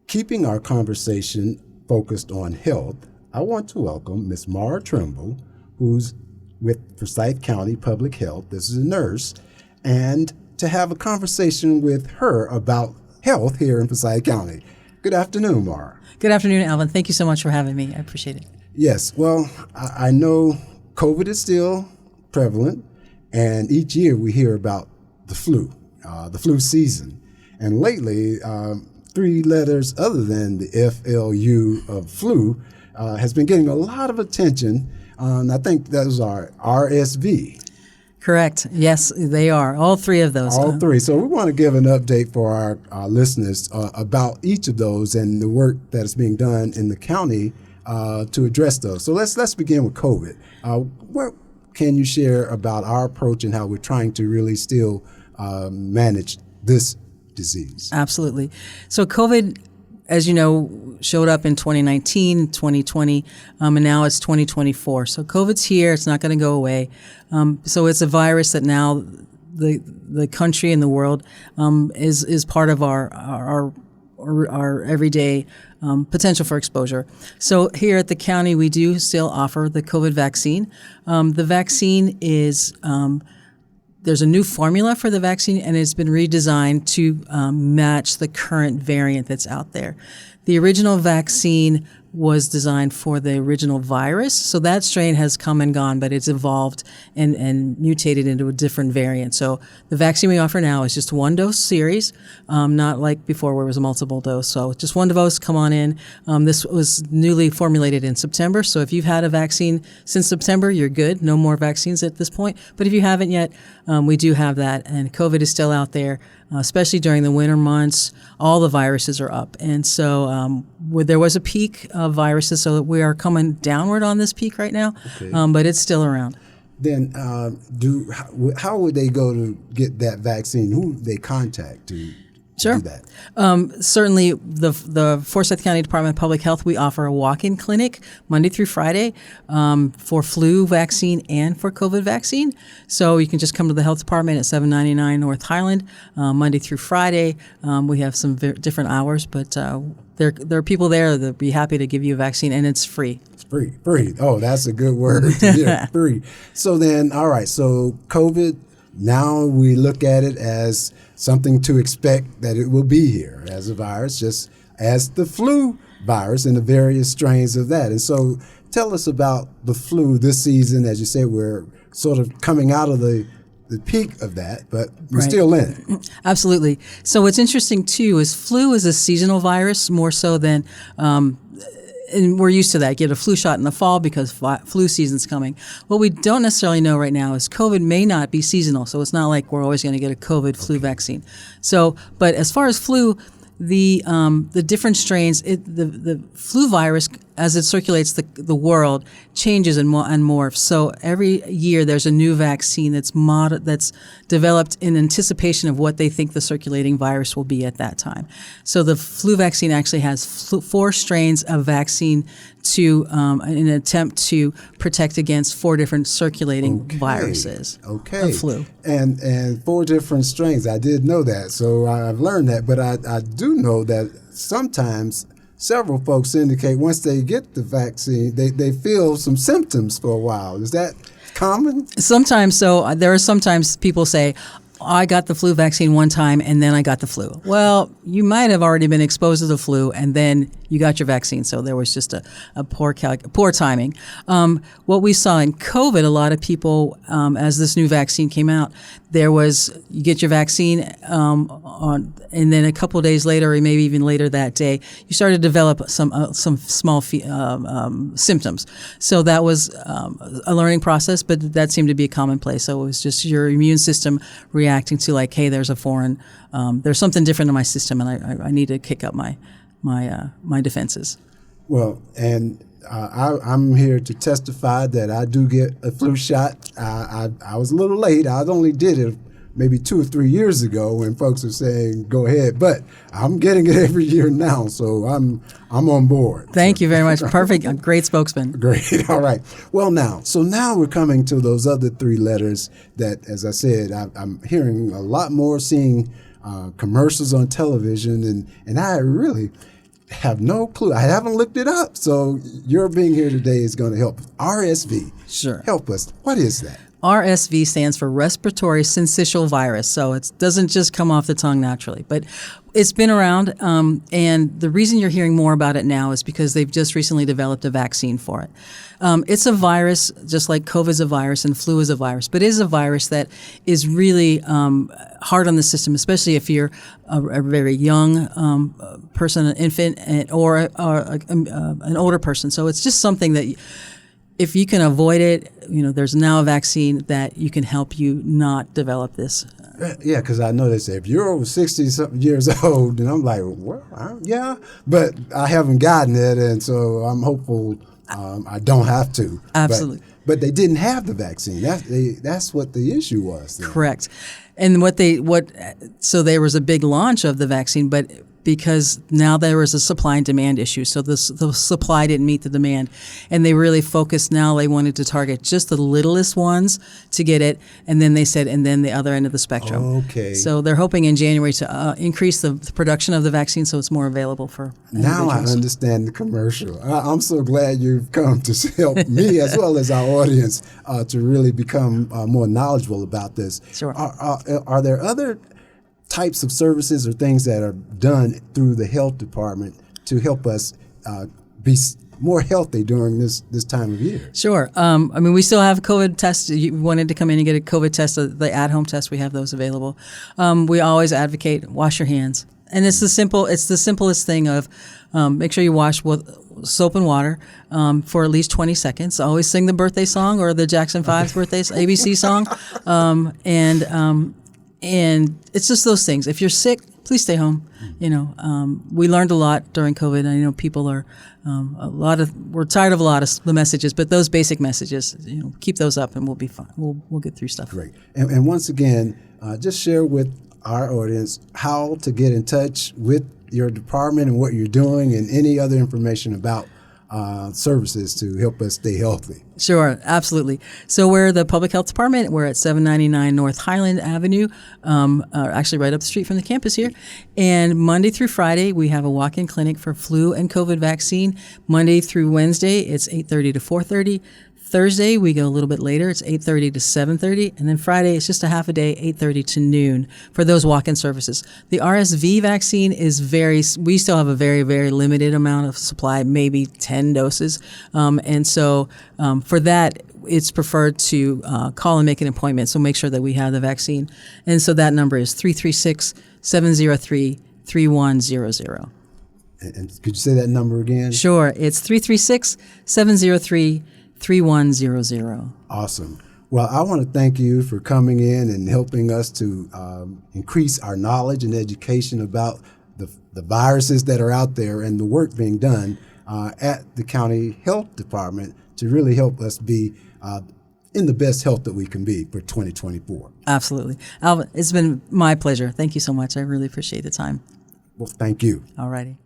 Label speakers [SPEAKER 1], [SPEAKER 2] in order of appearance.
[SPEAKER 1] keeping our conversation focused on health, I want to welcome Ms. Maura Trimble, who's with Forsyth County Public Health. This is a nurse, and to have a conversation with her about health here in Forsyth County. Good afternoon, Maura.
[SPEAKER 2] Good afternoon, Alvin. Thank you so much for having me. I appreciate it.
[SPEAKER 1] Yes, well, I know COVID is still prevalent, and each year we hear about the flu season. And lately, three letters other than the FLU of flu has been getting a lot of attention. I think those are RSV.
[SPEAKER 2] Correct. Yes, they are. All three of those.
[SPEAKER 1] All three. So we want to give an update for our listeners about each of those and the work that is being done in the county to address those. So let's begin with COVID. What can you share about our approach and how we're trying to really still manage this disease?
[SPEAKER 2] Absolutely. So COVID, as you know, showed up in 2019, 2020, and now it's 2024. So COVID's here. It's not going to go away. So it's a virus that now the country and the world is part of our everyday potential for exposure. So here at the county, we do still offer the COVID vaccine. The vaccine is there's a new formula for the vaccine, and it's been redesigned to match the current variant that's out there. The original vaccine was designed for the original virus, so that strain has come and gone, but it's evolved and mutated into a different variant. So the vaccine we offer now is just one dose series, not like before where it was a multiple dose. So just one dose, come on in. This was newly formulated in September, so if you've had a vaccine since September, you're good. No more vaccines at this point. But if you haven't yet, we do have that, and COVID is still out there, especially during the winter months. All the viruses are up, and so there was a peak of viruses, so we are coming downward on this peak right now, but it's still around.
[SPEAKER 1] Then how would they go to get that vaccine? Who would they contact to do that?
[SPEAKER 2] Certainly, the Forsyth County Department of Public Health, we offer a walk-in clinic Monday through Friday for flu vaccine and for COVID vaccine. So you can just come to the health department at 799 North Highland Monday through Friday. We have some different hours, but there are people there that be happy to give you a vaccine, and it's free.
[SPEAKER 1] It's free. Oh, that's a good word. Yeah, free. So then, all right. So COVID. Now we look at it as something to expect that it will be here as a virus, just as the flu virus and the various strains of that. And so tell us about the flu this season. As you say, we're sort of coming out of the peak of that, but we're still in it.
[SPEAKER 2] Absolutely. So what's interesting, too, is flu is a seasonal virus more so than and we're used to that. Get a flu shot in the fall because flu season's coming. What we don't necessarily know right now is COVID may not be seasonal, so it's not like we're always going to get a COVID flu vaccine. So, but as far as flu, the different strains, the flu virus, as it circulates the world, changes and morphs. So every year there's a new vaccine that's developed in anticipation of what they think the circulating virus will be at that time. So the flu vaccine actually has 4 strains of vaccine to in an attempt to protect against 4 different circulating viruses of flu.
[SPEAKER 1] And 4 different strains. I did know that, so I've learned that. But I do know that sometimes several folks indicate once they get the vaccine, they feel some symptoms for a while. Is that common?
[SPEAKER 2] Sometimes. So there are sometimes people say, I got the flu vaccine one time and then I got the flu. Well, you might have already been exposed to the flu and then you got your vaccine. So there was just a poor timing. What we saw in COVID, a lot of people, as this new vaccine came out, you get your vaccine, and then a couple of days later, or maybe even later that day, you started to develop some small symptoms. So that was a learning process, but that seemed to be a commonplace. So it was just your immune system reacting to like, hey, there's there's something different in my system, and I need to kick up my defenses.
[SPEAKER 1] Well, and I'm here to testify that I do get a flu shot. I was a little late. I only did it maybe 2 or 3 years ago when folks are saying go ahead, but I'm getting it every year now, so I'm on board.
[SPEAKER 2] Thank you very much. Perfect. A great spokesman.
[SPEAKER 1] Great. All right. Well, now we're coming to those other 3 letters that, as I said, I'm hearing a lot more, seeing commercials on television, and I really have no clue. I haven't looked it up. So your being here today is going to help. RSV.
[SPEAKER 2] Sure.
[SPEAKER 1] Help us. What is that?
[SPEAKER 2] RSV stands for respiratory syncytial virus, so it doesn't just come off the tongue naturally, but it's been around, and the reason you're hearing more about it now is because they've just recently developed a vaccine for it. It's a virus, just like COVID is a virus and flu is a virus, but it is a virus that is really hard on the system, especially if you're a very young person, an infant, or an older person. So it's just something that if you can avoid it, there's now a vaccine that you can help you not develop this.
[SPEAKER 1] Yeah, because I know they say if you're over 60-something years old, and I'm like, well, yeah, but I haven't gotten it, and so I'm hopeful I don't have to.
[SPEAKER 2] Absolutely.
[SPEAKER 1] But they didn't have the vaccine. That's what the issue was. Then.
[SPEAKER 2] Correct. And so there was a big launch of the vaccine, but because now there was a supply and demand issue. So the supply didn't meet the demand. And they really focused now, they wanted to target just the littlest ones to get it. And then they said, and then the other end of the spectrum.
[SPEAKER 1] Okay.
[SPEAKER 2] So they're hoping in January to increase the production of the vaccine so it's more available for
[SPEAKER 1] Now I understand the commercial. I'm so glad you've come to help me as well as our audience to really become more knowledgeable about this.
[SPEAKER 2] Sure.
[SPEAKER 1] Are there other types of services or things that are done through the health department to help us be more healthy during this time of year?
[SPEAKER 2] Sure. We still have COVID tests. You wanted to come in and get a COVID test, the at-home test, we have those available. We always advocate wash your hands. And it's the simplest thing of make sure you wash with soap and water for at least 20 seconds. Always sing the birthday song or the Jackson 5's birthday ABC song. And it's just those things. If you're sick, please stay home. We learned a lot during COVID. I know people are we're tired of a lot of the messages, but those basic messages, keep those up, and we'll be fine. We'll get through stuff.
[SPEAKER 1] Great. And once again, just share with our audience how to get in touch with your department and what you're doing, and any other information about services to help us stay healthy.
[SPEAKER 2] Sure, absolutely. So we're the Public Health Department. We're at 799 North Highland Avenue, actually right up the street from the campus here. And Monday through Friday, we have a walk-in clinic for flu and COVID vaccine. Monday through Wednesday, it's 8:30 to 4:30. Thursday, we go a little bit later. It's 8:30 to 7:30. And then Friday, it's just a half a day, 8:30 to noon for those walk-in services. The RSV vaccine is we still have a very, very limited amount of supply, maybe 10 doses. And so for that, it's preferred to call and make an appointment. So make sure that we have the vaccine. And so that number is 336-703-3100.
[SPEAKER 1] And could you say that number again?
[SPEAKER 2] Sure. It's 336-703-3100. 3100.
[SPEAKER 1] Awesome. Well, I want to thank you for coming in and helping us to increase our knowledge and education about the viruses that are out there and the work being done at the county health department to really help us be in the best health that we can be for 2024.
[SPEAKER 2] Absolutely. Alvin, it's been my pleasure. Thank you so much. I really appreciate the time.
[SPEAKER 1] Well, thank you.
[SPEAKER 2] All righty.